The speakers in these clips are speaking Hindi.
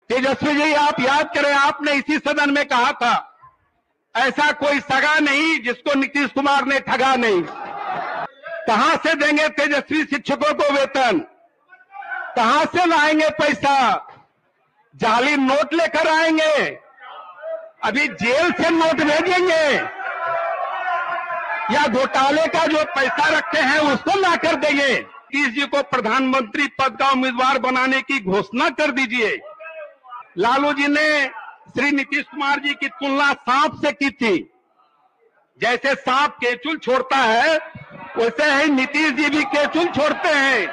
तेजस्वी जी, आप याद करें, आपने इसी सदन में कहा था ऐसा कोई सगा नहीं जिसको नीतीश कुमार ने ठगा नहीं। कहां से देंगे तेजस्वी शिक्षकों को वेतन? कहां से लाएंगे पैसा? जाली नोट लेकर आएंगे? अभी जेल से नोट भेजेंगे या घोटाले का जो पैसा रखे हैं उसको लाकर देंगे? नीतीश जी को प्रधानमंत्री पद का उम्मीदवार बनाने की घोषणा कर दीजिए। लालू जी ने श्री नीतीश कुमार जी की तुलना सांप से की थी। जैसे सांप केचुल छोड़ता है वैसे ही नीतीश जी भी केचुल छोड़ते हैं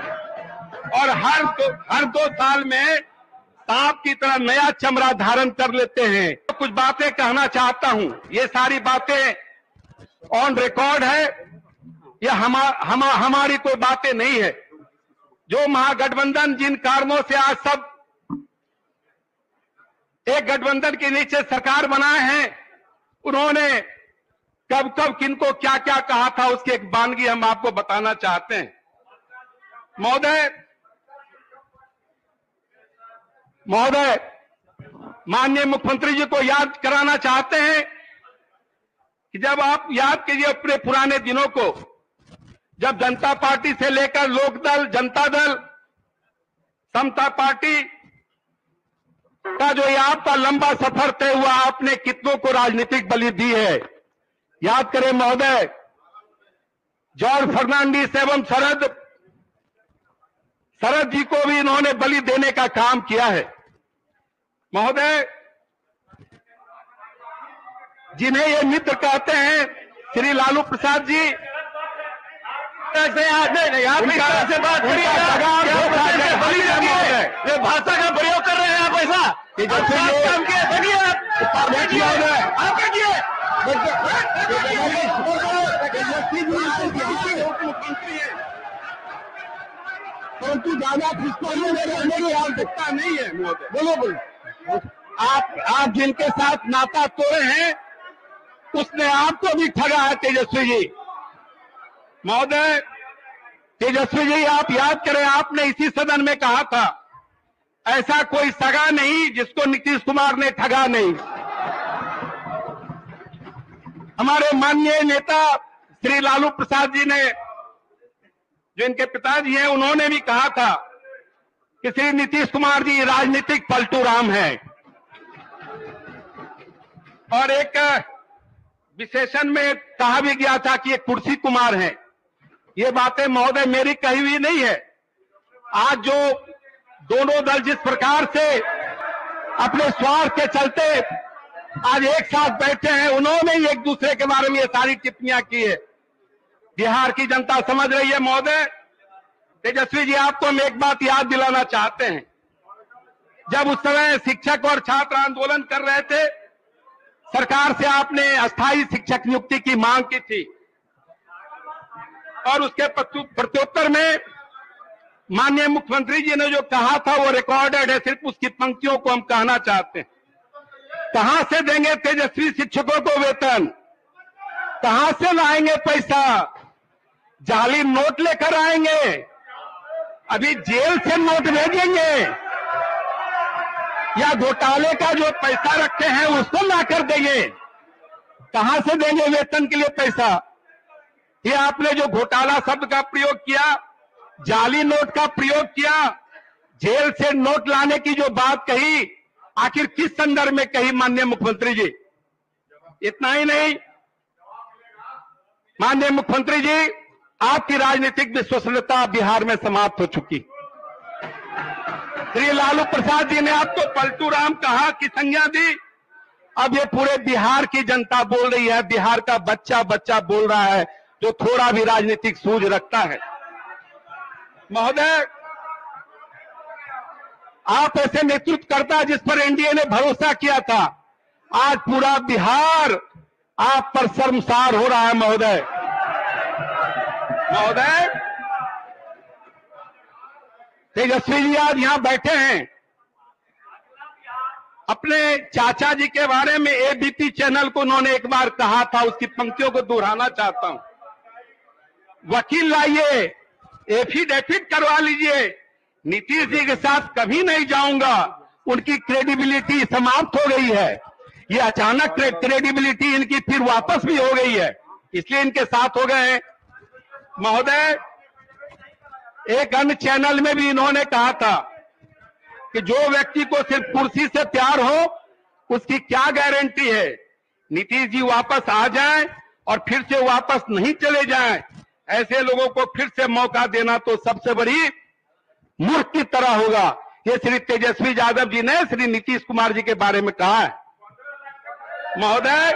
और हर 2 साल में सांप की तरह नया चमड़ा धारण कर लेते हैं। तो कुछ बातें कहना चाहता हूं, ये सारी बातें ऑन रिकॉर्ड है, यह हमारी कोई बातें नहीं है। जो महागठबंधन जिन कारणों से आज सब एक गठबंधन के नीचे सरकार बनाए हैं, उन्होंने कब कब किनको क्या क्या कहा था उसकी एक वानगी हम आपको बताना चाहते हैं। महोदय, माननीय मुख्यमंत्री जी को याद कराना चाहते हैं कि जब आप याद कीजिए अपने पुराने दिनों को, जब जनता पार्टी से लेकर लोकदल, जनता दल, समता पार्टी का जो ये आपका लंबा सफर तय हुआ, आपने कितनों को राजनीतिक बलि दी है। याद करें महोदय, जॉर्ज फर्नांडिस एवं शरद जी को भी इन्होंने बलि देने का काम किया है। महोदय, जिन्हें ये मित्र कहते हैं श्री लालू प्रसाद जी, से बात करिए, ये भाषा का प्रयोग कर रहे हैं आप ऐसा। परंतु ज्यादा मेरी आवश्यकता नहीं है। बोलो। आप जिनके साथ नाता तोड़े हैं उसने आपको भी ठगा है तेजस्वी जी। महोदय, तेजस्वी जी, आप याद करें, आपने इसी सदन में कहा था ऐसा कोई सगा नहीं जिसको नीतीश कुमार ने ठगा नहीं। हमारे माननीय नेता श्री लालू प्रसाद जी ने, जो इनके पिताजी हैं, उन्होंने भी कहा था कि श्री नीतीश कुमार जी राजनीतिक पलटू राम हैं। और एक विशेषण में कहा भी गया था कि ये कुर्सी कुमार हैं। ये बातें महोदय मेरी कही हुई नहीं है। आज जो दोनों दल जिस प्रकार से अपने स्वार्थ के चलते आज एक साथ बैठे हैं, उन्होंने ही एक दूसरे के बारे में ये सारी टिप्पणियां की है। बिहार की जनता समझ रही है। महोदय तेजस्वी जी, आपको हम एक बात याद दिलाना चाहते हैं। जब उस समय शिक्षक और छात्र आंदोलन कर रहे थे, सरकार से आपने अस्थायी शिक्षक नियुक्ति की मांग की थी और उसके प्रत्युत्तर में माननीय मुख्यमंत्री जी ने जो कहा था वो रिकॉर्डेड है। सिर्फ उसकी पंक्तियों को हम कहना चाहते हैं। कहां से देंगे तेजस्वी शिक्षकों को वेतन? कहां से लाएंगे पैसा? जाली नोट लेकर आएंगे? अभी जेल से नोट भेजेंगे या घोटाले का जो पैसा रखे हैं उसको लाकर देंगे? कहां से देंगे वेतन के लिए पैसा? ये आपने जो घोटाला शब्द का प्रयोग किया, जाली नोट का प्रयोग किया, जेल से नोट लाने की जो बात कही, आखिर किस संदर्भ में कही माननीय मुख्यमंत्री जी? इतना ही नहीं, माननीय मुख्यमंत्री जी, आपकी राजनीतिक विश्वसनीयता बिहार में समाप्त हो चुकी। श्री लालू प्रसाद जी ने आपको पलटू राम कहा कि संज्ञा दी। अब ये पूरे बिहार की जनता बोल रही है, बिहार का बच्चा बोल रहा है जो थोड़ा भी राजनीतिक सूझ रखता है। महोदय, आप ऐसे नेतृत्वकर्ता जिस पर एनडीए ने भरोसा किया था, आज पूरा बिहार आप पर शर्मसार हो रहा है। महोदय तेजस्वी जी आज यहां बैठे हैं। अपने चाचा जी के बारे में एबीपी चैनल को उन्होंने एक बार कहा था, उसकी पंक्तियों को दोहराना चाहता हूं। वकील लाइए, एफिडेविट करवा लीजिए, नीतीश जी के साथ कभी नहीं जाऊंगा, उनकी क्रेडिबिलिटी समाप्त हो गई है। ये अचानक क्रेडिबिलिटी इनकी फिर वापस भी हो गई है, इसलिए इनके साथ हो गए हैं। महोदय, एक अन्य चैनल में भी इन्होंने कहा था कि जो व्यक्ति को सिर्फ कुर्सी से प्यार हो उसकी क्या गारंटी है नीतीश जी वापस आ जाएं और फिर से वापस नहीं चले जाएं। ऐसे लोगों को फिर से मौका देना तो सबसे बड़ी मूर्ख की तरह होगा। ये श्री तेजस्वी यादव जी ने श्री नीतीश कुमार जी के बारे में कहा है। महोदय,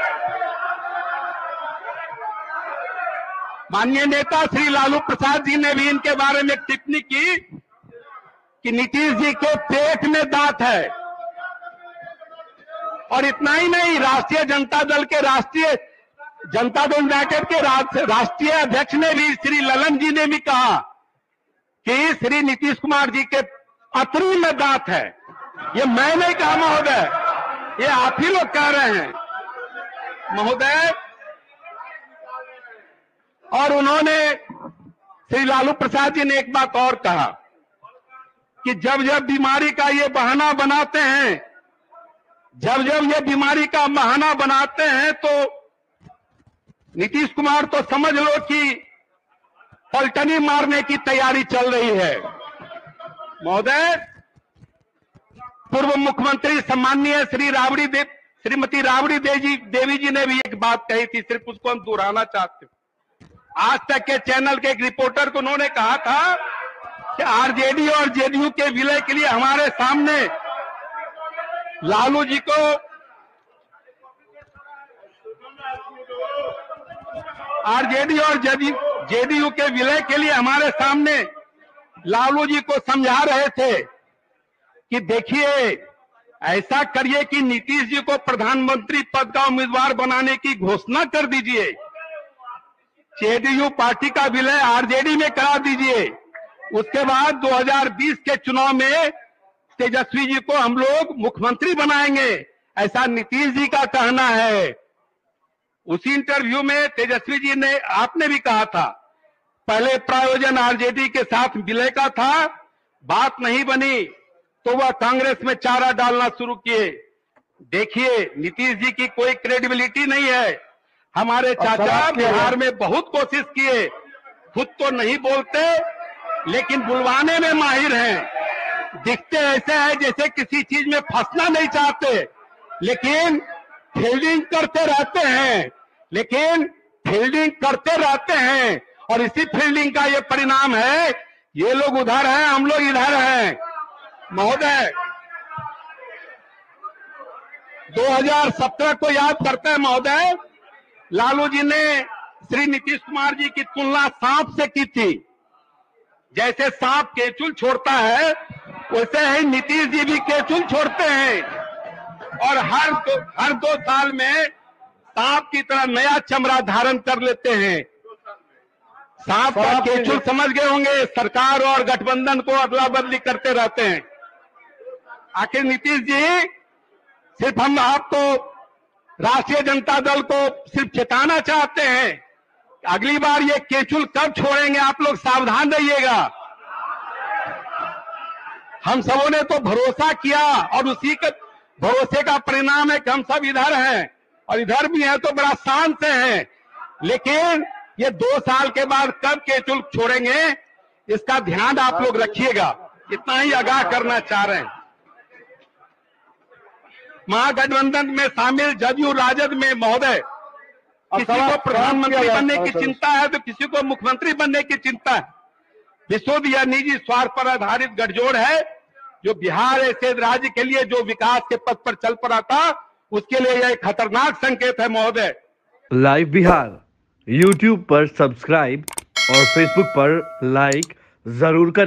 माननीय नेता श्री लालू प्रसाद जी ने भी इनके बारे में टिप्पणी की कि नीतीश जी के पेट में दांत है। और इतना ही नहीं, राष्ट्रीय जनता दल यूनाइटेड के राष्ट्रीय अध्यक्ष ने भी, श्री ललन जी ने भी कहा कि श्री नीतीश कुमार जी के अतरी में दांत है। ये मैं नहीं कहा महोदय, ये आप ही लोग कह रहे हैं महोदय। और उन्होंने, श्री लालू प्रसाद जी ने एक बात और कहा कि जब जब बीमारी का ये बहाना बनाते हैं, जब जब ये बीमारी का बहाना बनाते हैं तो नीतीश कुमार तो समझ लो कि पलटनी मारने की तैयारी चल रही है। महोदय, पूर्व मुख्यमंत्री सम्माननीय श्रीमती राबड़ी देवी जी ने भी एक बात कही थी, सिर्फ उसको हम दोहराना चाहते हैं। आज तक के चैनल के एक रिपोर्टर को उन्होंने कहा था कि आरजेडी और जेडीयू के विलय के लिए हमारे सामने लालू जी को आरजेडी और जेडीयू के विलय के लिए हमारे सामने लालू जी को समझा रहे थे कि देखिए ऐसा करिए कि नीतीश जी को प्रधानमंत्री पद का उम्मीदवार बनाने की घोषणा कर दीजिए, जेडीयू पार्टी का विलय आरजेडी में करा दीजिए, उसके बाद 2020 के चुनाव में तेजस्वी जी को हम लोग मुख्यमंत्री बनाएंगे, ऐसा नीतीश जी का कहना है। उसी इंटरव्यू में तेजस्वी जी ने, आपने भी कहा था, पहले प्रायोजन आरजेडी के साथ विलय का था, बात नहीं बनी तो वह कांग्रेस में चारा डालना शुरू किए। देखिए नीतीश जी की कोई क्रेडिबिलिटी नहीं है। हमारे चाचा बिहार में बहुत कोशिश किए, खुद तो नहीं बोलते लेकिन बुलवाने में माहिर हैं। दिखते ऐसे हैं जैसे किसी चीज में फंसना नहीं चाहते, लेकिन फील्डिंग करते रहते हैं और इसी फील्डिंग का ये परिणाम है। ये लोग उधर हैं, हम लोग इधर हैं। महोदय, 2017 को याद करते हैं महोदय, लालू जी ने श्री नीतीश कुमार जी की तुलना सांप से की थी। जैसे सांप केचुल छोड़ता है वैसे ही नीतीश जी भी केचुल छोड़ते हैं और हर दो साल में सांप की तरह नया चमड़ा धारण कर लेते हैं। सांप का केचुल समझ गए होंगे, सरकार और गठबंधन को अदला बदली करते रहते हैं। आखिर नीतीश जी, सिर्फ हम आपको, राष्ट्रीय जनता दल को सिर्फ चेताना चाहते हैं, अगली बार ये केचुल कब छोड़ेंगे आप लोग सावधान रहिएगा। हम सबों ने तो भरोसा किया और उसी के भरोसे का परिणाम है कि हम सब इधर हैं और इधर भी हैं तो बड़ा शान से हैं, लेकिन ये 2 साल के बाद कब केचुल छोड़ेंगे इसका ध्यान आप लोग रखिएगा। इतना ही आगाह करना चाह रहे हैं। महागठबंधन में शामिल जदयू राजद में महोदय, किसी को प्रधानमंत्री बनने की चिंता है तो किसी को मुख्यमंत्री बनने की चिंता है। विशुद्ध या निजी स्वार्थ पर आधारित गठजोड़ है जो बिहार ऐसे राज्य के लिए जो विकास के पथ पर चल पड़ा था उसके लिए यह खतरनाक संकेत है महोदय। लाइव बिहार YouTube पर सब्सक्राइब और Facebook पर लाइक जरूर करें।